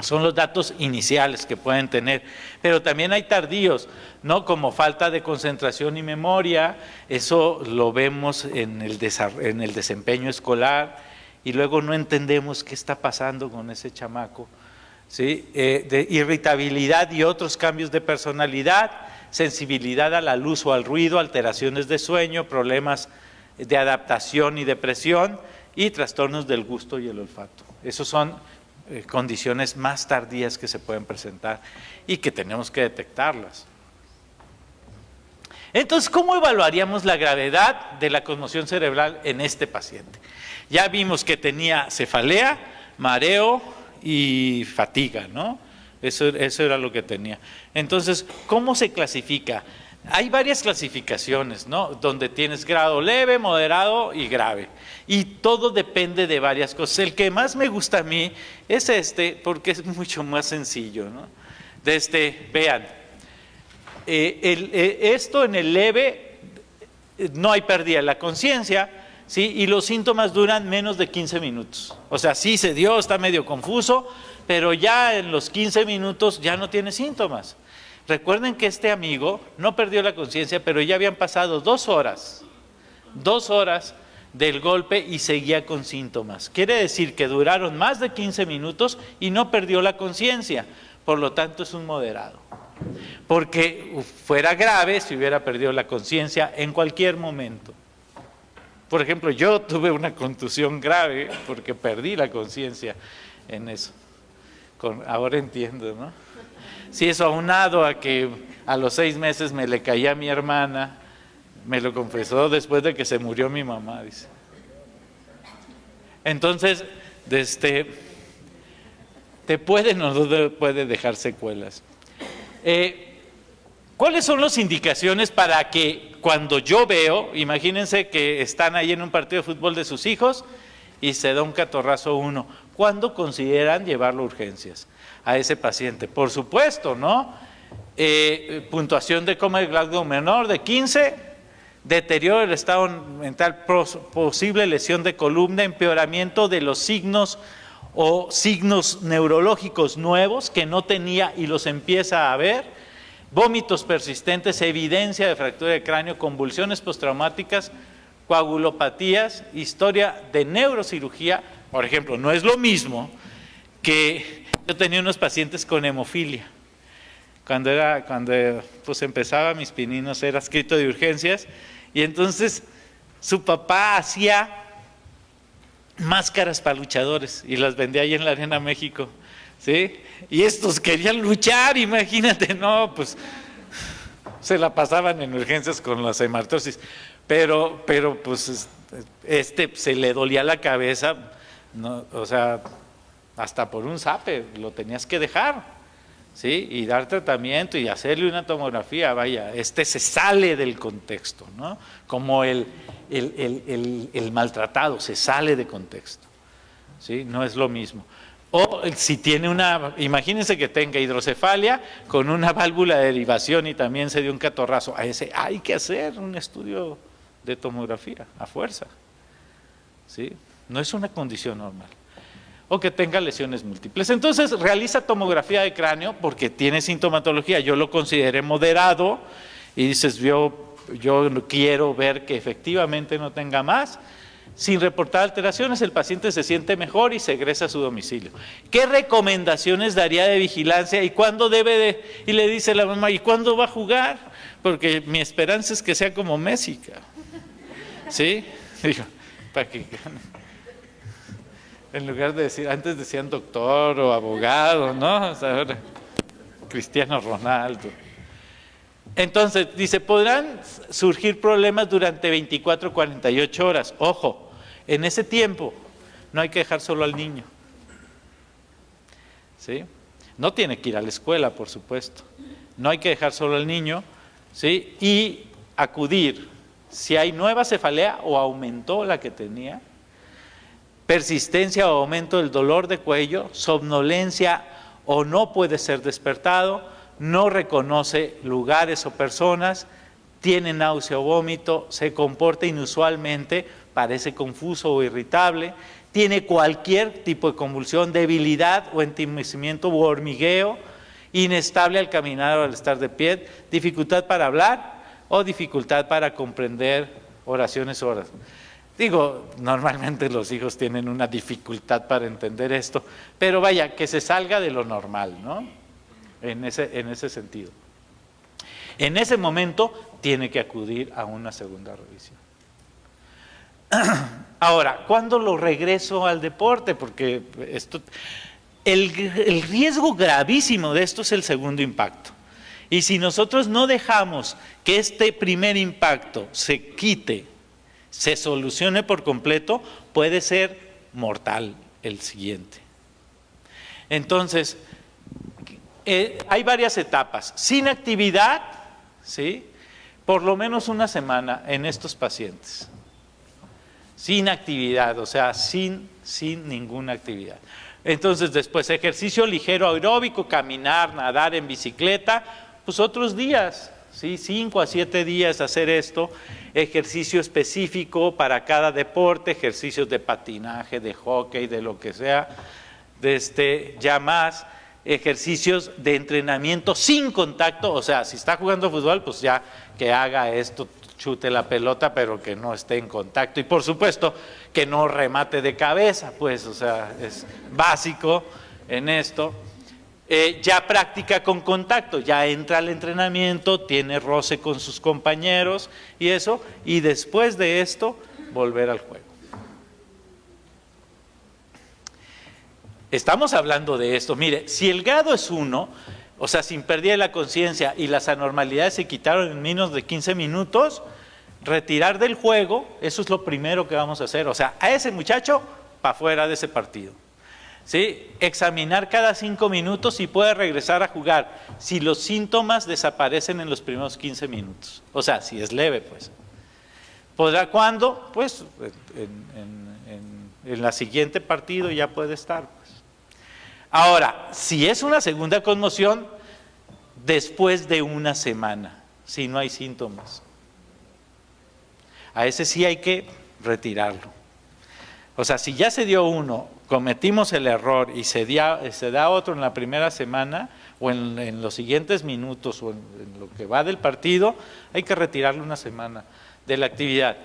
Son los datos iniciales que pueden tener, pero también hay tardíos, ¿no? Como falta de concentración y memoria, eso lo vemos en el desempeño escolar, y luego no entendemos qué está pasando con ese chamaco, ¿sí? De irritabilidad y otros cambios de personalidad, sensibilidad a la luz o al ruido, alteraciones de sueño, problemas de adaptación y depresión, y trastornos del gusto y el olfato. Esos son condiciones más tardías que se pueden presentar y que tenemos que detectarlas. Entonces, ¿cómo evaluaríamos la gravedad de la conmoción cerebral en este paciente? Ya vimos que tenía cefalea, mareo y fatiga, ¿no? Eso era lo que tenía. Entonces, ¿cómo se clasifica? Hay varias clasificaciones, ¿no? Donde tienes grado leve, moderado y grave. Y todo depende de varias cosas. El que más me gusta a mí es porque es mucho más sencillo, ¿no? Vean, esto en el leve no hay pérdida de la conciencia, ¿sí? Y los síntomas duran menos de 15 minutos. O sea, sí se dio, está medio confuso, pero ya en los 15 minutos ya no tiene síntomas. Recuerden que este amigo no perdió la conciencia, pero ya habían pasado 2 horas del golpe y seguía con síntomas. Quiere decir que duraron más de 15 minutos y no perdió la conciencia, por lo tanto es un moderado. Porque fuera grave si hubiera perdido la conciencia en cualquier momento. Por ejemplo, yo tuve una contusión grave porque perdí la conciencia en eso. Ahora entiendo, ¿no? Si eso aunado a que a los 6 meses me le caía a mi hermana, me lo confesó después de que se murió mi mamá, dice. Entonces, te pueden o no puede dejar secuelas. ¿Cuáles son las indicaciones para que cuando yo veo, imagínense que están ahí en un partido de fútbol de sus hijos y se da un catorrazo 1. ¿Cuándo consideran llevarlo a urgencias a ese paciente? Por supuesto, ¿no? Puntuación de coma de Glasgow menor de 15, deterioro del estado mental, posible lesión de columna, empeoramiento de los signos o signos neurológicos nuevos que no tenía y los empieza a ver, vómitos persistentes, evidencia de fractura de cráneo, convulsiones postraumáticas, coagulopatías, historia de neurocirugía. Por ejemplo, no es lo mismo que yo tenía unos pacientes con hemofilia. Cuando pues empezaba mis pininos era escrito de urgencias y entonces su papá hacía máscaras para luchadores y las vendía ahí en la Arena México, ¿sí? Y estos querían luchar, imagínate, no, pues se la pasaban en urgencias con las hemartosis, pero pues se le dolía la cabeza, no, o sea, hasta por un zape lo tenías que dejar. ¿Sí? Y dar tratamiento y hacerle una tomografía, vaya, se sale del contexto, ¿no? Como el maltratado, se sale de contexto, ¿sí? No es lo mismo. O si tiene imagínense que tenga hidrocefalia con una válvula de derivación y también se dio un catorrazo, a ese hay que hacer un estudio de tomografía, a fuerza, ¿sí? No es una condición normal. O que tenga lesiones múltiples. Entonces realiza tomografía de cráneo porque tiene sintomatología, yo lo consideré moderado y dices, yo quiero ver que efectivamente no tenga más. Sin reportar alteraciones, el paciente se siente mejor y se egresa a su domicilio. ¿Qué recomendaciones daría de vigilancia y cuándo y le dice la mamá, ¿y cuándo va a jugar? Porque mi esperanza es que sea como Messi, ¿sí? Digo, para que en lugar de decir, antes decían doctor o abogado, ¿no? O sea, ahora, Cristiano Ronaldo. Entonces, dice, podrán surgir problemas durante 24 o 48 horas. Ojo, en ese tiempo no hay que dejar solo al niño, ¿sí? No tiene que ir a la escuela, por supuesto. No hay que dejar solo al niño, ¿sí? Y acudir, si hay nueva cefalea o aumentó la que tenía, persistencia o aumento del dolor de cuello, somnolencia o no puede ser despertado, no reconoce lugares o personas, tiene náusea o vómito, se comporta inusualmente, parece confuso o irritable, tiene cualquier tipo de convulsión, debilidad o entumecimiento u hormigueo, inestable al caminar o al estar de pie, dificultad para hablar o dificultad para comprender oraciones o oraciones. Digo, normalmente los hijos tienen una dificultad para entender esto, pero vaya, que se salga de lo normal, ¿no? En ese sentido. En ese momento tiene que acudir a una segunda revisión. Ahora, ¿cuándo lo regreso al deporte? Porque el riesgo gravísimo de esto es el segundo impacto. Y si nosotros no dejamos que este primer impacto se quite, se solucione por completo, puede ser mortal el siguiente. Entonces, hay varias etapas. Sin actividad, ¿sí? Por lo menos una semana en estos pacientes. Sin actividad, o sea, sin ninguna actividad. Entonces, después, ejercicio ligero aeróbico, caminar, nadar en bicicleta, pues otros días, ¿sí? 5 a 7 días hacer esto. Ejercicio específico para cada deporte, ejercicios de patinaje, de hockey, de lo que sea, ya más, ejercicios de entrenamiento sin contacto, o sea, si está jugando fútbol, pues ya que haga esto, chute la pelota, pero que no esté en contacto, y por supuesto, que no remate de cabeza, pues, o sea, es básico en esto. Ya práctica con contacto, ya entra al entrenamiento, tiene roce con sus compañeros y eso, y después de esto, volver al juego. Estamos hablando de esto, mire, si el grado es 1, o sea, sin pérdida de la conciencia y las anormalidades se quitaron en menos de 15 minutos, retirar del juego, eso es lo primero que vamos a hacer, o sea, a ese muchacho, para fuera de ese partido. ¿Sí? Examinar cada 5 minutos si puede regresar a jugar, si los síntomas desaparecen en los primeros 15 minutos, o sea, si es leve, pues. ¿Podrá cuándo? Pues En la siguiente partido ya puede estar, pues. Ahora, si es una segunda conmoción, después de una semana, si no hay síntomas. A ese sí hay que retirarlo. O sea, si ya se dio uno, cometimos el error y se da otro en la primera semana o en los siguientes minutos o en lo que va del partido, hay que retirarlo una semana de la actividad.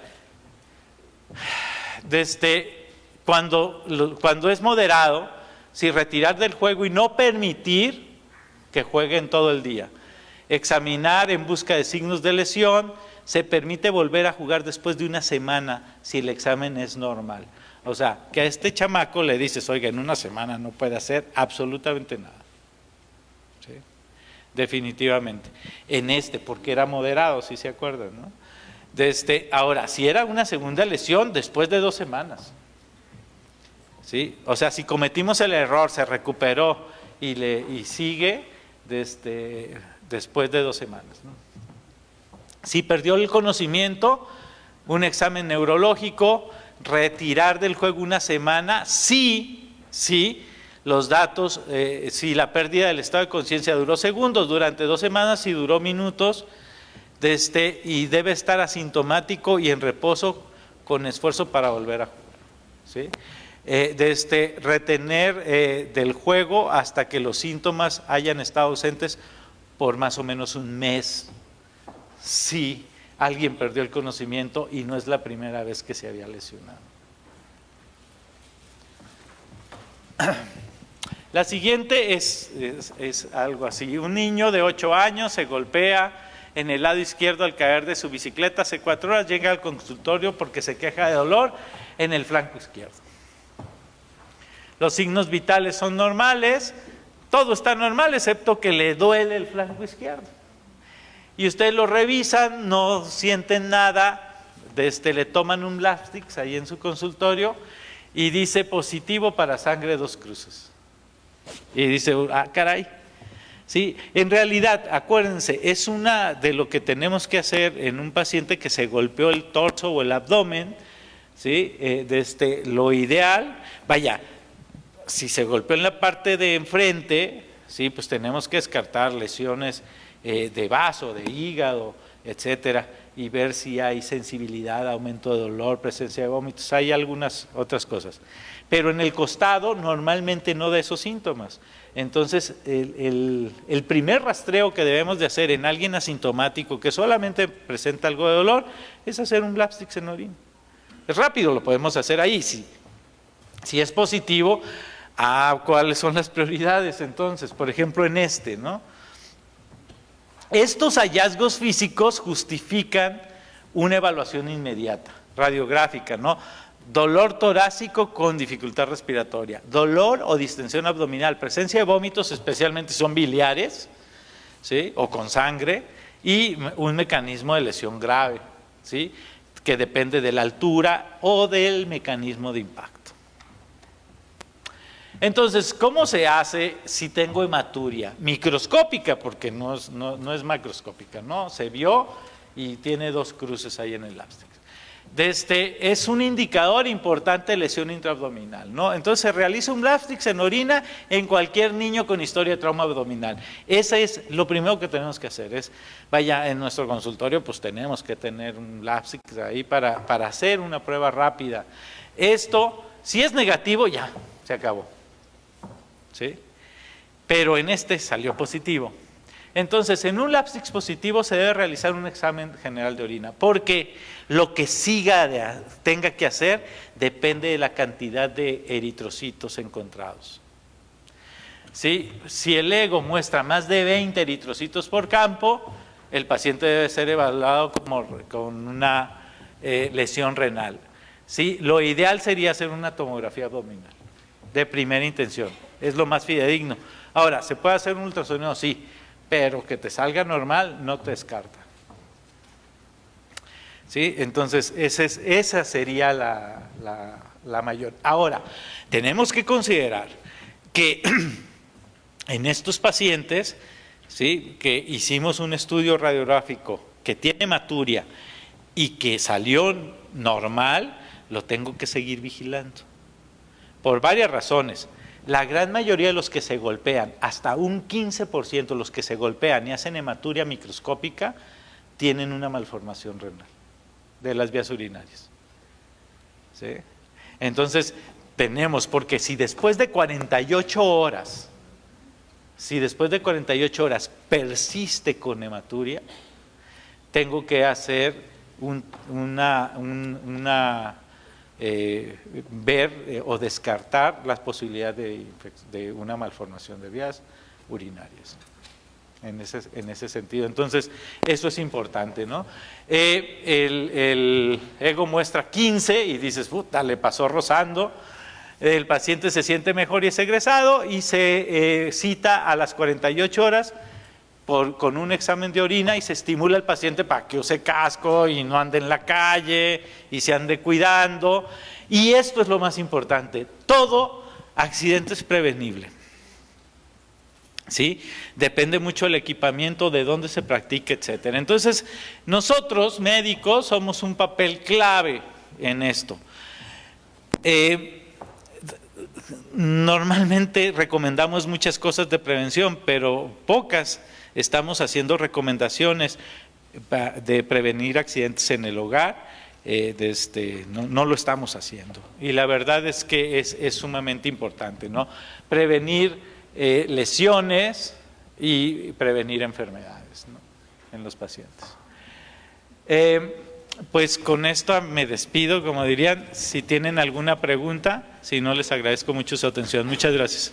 Cuando es moderado, si retirar del juego y no permitir que jueguen todo el día. Examinar en busca de signos de lesión, se permite volver a jugar después de una semana si el examen es normal. O sea, que a este chamaco le dices, oiga, en una semana no puede hacer absolutamente nada. ¿Sí? Definitivamente. Porque era moderado, si se acuerdan, ¿no? Ahora, si era una segunda lesión, después de 2 semanas. ¿Sí? O sea, si cometimos el error, se recuperó y sigue después de 2 semanas, ¿no? Si perdió el conocimiento, un examen neurológico, retirar del juego una semana, sí, los datos, si la pérdida del estado de conciencia duró segundos, durante 2 semanas, si duró minutos, y debe estar asintomático y en reposo con esfuerzo para volver a jugar. ¿Sí? Retener del juego hasta que los síntomas hayan estado ausentes por más o menos un mes. Si alguien perdió el conocimiento y no es la primera vez que se había lesionado. La siguiente es algo así. Un niño de 8 años se golpea en el lado izquierdo al caer de su bicicleta hace 4 horas, llega al consultorio porque se queja de dolor en el flanco izquierdo. Los signos vitales son normales, todo está normal excepto que le duele el flanco izquierdo. Y ustedes lo revisan, no sienten nada, le toman un Blastix ahí en su consultorio y dice positivo para sangre 2 cruces. Y dice, caray. Sí, en realidad, acuérdense, es una de lo que tenemos que hacer en un paciente que se golpeó el torso o el abdomen, ¿sí? Lo ideal, si se golpeó en la parte de enfrente, ¿sí? Pues tenemos que descartar lesiones de vaso, de hígado, etcétera, y ver si hay sensibilidad, aumento de dolor, presencia de vómitos, hay algunas otras cosas. Pero en el costado normalmente no da esos síntomas. Entonces, el primer rastreo que debemos de hacer en alguien asintomático que solamente presenta algo de dolor es hacer un Blastix en orina. Es rápido, lo podemos hacer ahí. Si es positivo, ¿cuáles son las prioridades entonces? Por ejemplo, ¿no? Estos hallazgos físicos justifican una evaluación inmediata, radiográfica, ¿no? Dolor torácico con dificultad respiratoria, dolor o distensión abdominal, presencia de vómitos, especialmente son biliares, ¿sí? O con sangre, y un mecanismo de lesión grave, ¿sí? Que depende de la altura o del mecanismo de impacto. Entonces, ¿cómo se hace si tengo hematuria? Microscópica, porque no es macroscópica, ¿no? Se vio y tiene 2 cruces ahí en el Blastix. Es un indicador importante de lesión intraabdominal, ¿no? Entonces se realiza un Blastix en orina en cualquier niño con historia de trauma abdominal. Ese es lo primero que tenemos que hacer. En nuestro consultorio pues tenemos que tener un Blastix ahí para hacer una prueba rápida. Esto, si es negativo, ya, se acabó. ¿Sí? Pero en salió positivo. Entonces, en un Blastix positivo se debe realizar un examen general de orina, porque lo que tenga que hacer depende de la cantidad de eritrocitos encontrados. ¿Sí? Si el ego muestra más de 20 eritrocitos por campo, el paciente debe ser evaluado con una lesión renal. ¿Sí? Lo ideal sería hacer una tomografía abdominal de primera intención, es lo más fidedigno. Ahora, ¿se puede hacer un ultrasonido? Sí, pero que te salga normal no te descarta. ¿Sí? Entonces, esa sería la mayor. Ahora, tenemos que considerar que en estos pacientes, ¿sí? Que hicimos un estudio radiográfico que tiene hematuria y que salió normal, lo tengo que seguir vigilando. por varias razones. La gran mayoría de los que se golpean, hasta un 15% de los que se golpean y hacen hematuria microscópica, tienen una malformación renal de las vías urinarias. ¿Sí? Entonces, tenemos, porque si después de 48 horas persiste con hematuria, tengo que hacer ver o descartar las posibilidades de una malformación de vías urinarias. En ese sentido. Entonces, eso es importante, ¿no? El ego muestra 15 y dices, puta, le pasó rozando. El paciente se siente mejor y es egresado y se cita a las 48 horas con un examen de orina y se estimula al paciente para que use casco y no ande en la calle y se ande cuidando. Y esto es lo más importante, todo accidente es prevenible. ¿Sí? Depende mucho del equipamiento, de dónde se practique, etcétera. Entonces, nosotros, médicos, somos un papel clave en esto. Normalmente recomendamos muchas cosas de prevención, pero pocas. Estamos haciendo recomendaciones de prevenir accidentes en el hogar, no lo estamos haciendo. Y la verdad es que es sumamente importante, ¿no? Prevenir lesiones y prevenir enfermedades, ¿no?, en los pacientes. Pues con esto me despido, como dirían. Si tienen alguna pregunta, si no, les agradezco mucho su atención. Muchas gracias.